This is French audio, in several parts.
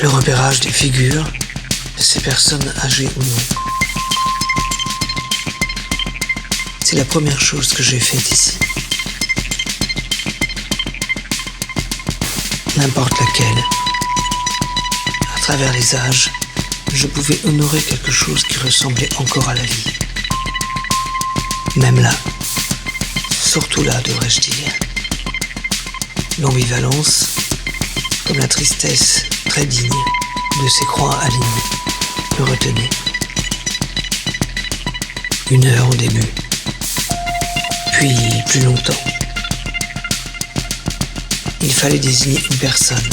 Le repérage des figures de ces personnes âgées ou non. C'est la première chose que j'ai faite ici. N'importe laquelle. À travers les âges, je pouvais honorer quelque chose qui ressemblait encore à la vie. Même là, surtout là, devrais-je dire. L'ambivalence, comme la tristesse très digne de ces croix alignées, me retenait. 1 heure au début, puis plus longtemps. Il fallait désigner une personne,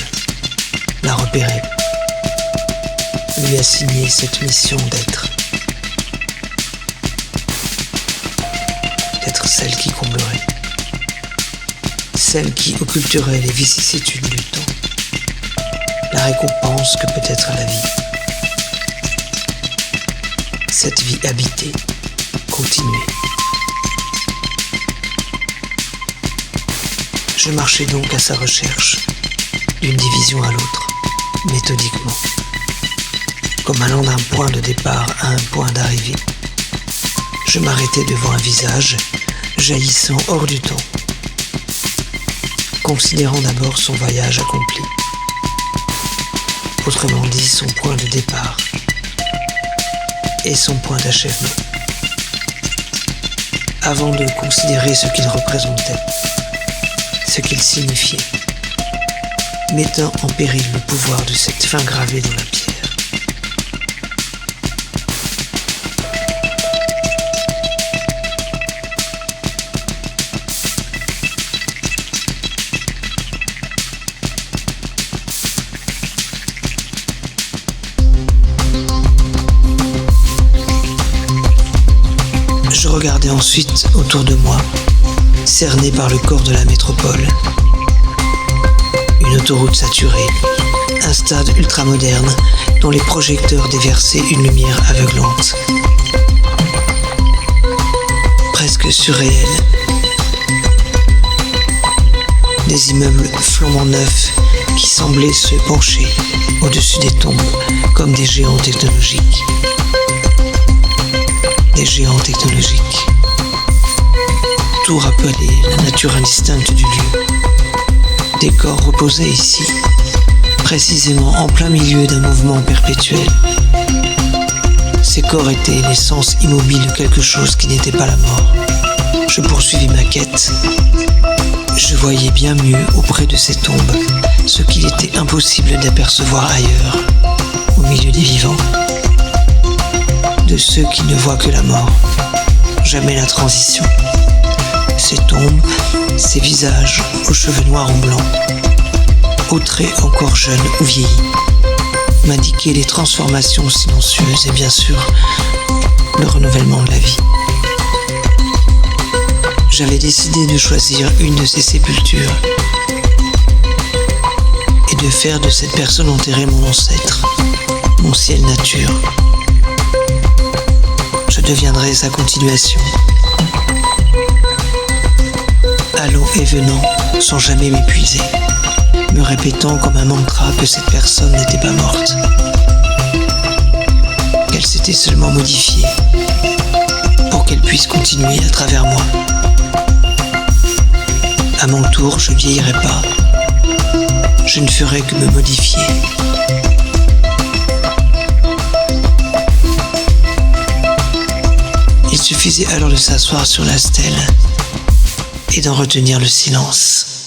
la repérer, lui assigner cette mission d'être celle qui comblerait, celle qui occulterait les vicissitudes du temps, la récompense que peut être la vie. Cette vie habitée, continuée. Je marchais donc à sa recherche, d'une division à l'autre, méthodiquement, comme allant d'un point de départ à un point d'arrivée. Je m'arrêtais devant un visage jaillissant hors du temps, considérant d'abord son voyage accompli, autrement dit son point de départ et son point d'achèvement, avant de considérer ce qu'il représentait, ce qu'il signifiait, mettant en péril le pouvoir de cette fin gravée dans la pierre. Je regardais ensuite autour de moi, cerné par le corps de la métropole. Une autoroute saturée, un stade ultramoderne dont les projecteurs déversaient une lumière aveuglante. Presque surréel. Des immeubles flambant neufs qui semblaient se pencher au-dessus des tombes comme des géants technologiques. Des géants technologiques. Tout rappelait la nature indistincte du lieu. Des corps reposaient ici, précisément en plein milieu d'un mouvement perpétuel. Ces corps étaient l'essence immobile de quelque chose qui n'était pas la mort. Je poursuivis ma quête. Je voyais bien mieux auprès de ces tombes ce qu'il était impossible d'apercevoir ailleurs, au milieu des vivants. De ceux qui ne voient que la mort, jamais la transition. Ces tombes, ces visages aux cheveux noirs ou blancs, aux traits encore jeunes ou vieillis, m'indiquaient les transformations silencieuses et bien sûr le renouvellement de la vie. J'avais décidé de choisir une de ces sépultures et de faire de cette personne enterrée mon ancêtre, mon ciel nature. Je deviendrai sa continuation. Allant et venant, sans jamais m'épuiser, me répétant comme un mantra que cette personne n'était pas morte, qu'elle s'était seulement modifiée pour qu'elle puisse continuer à travers moi. À mon tour, je vieillirai pas, je ne ferai que me modifier. Il suffisait alors de s'asseoir sur la stèle et d'en retenir le silence.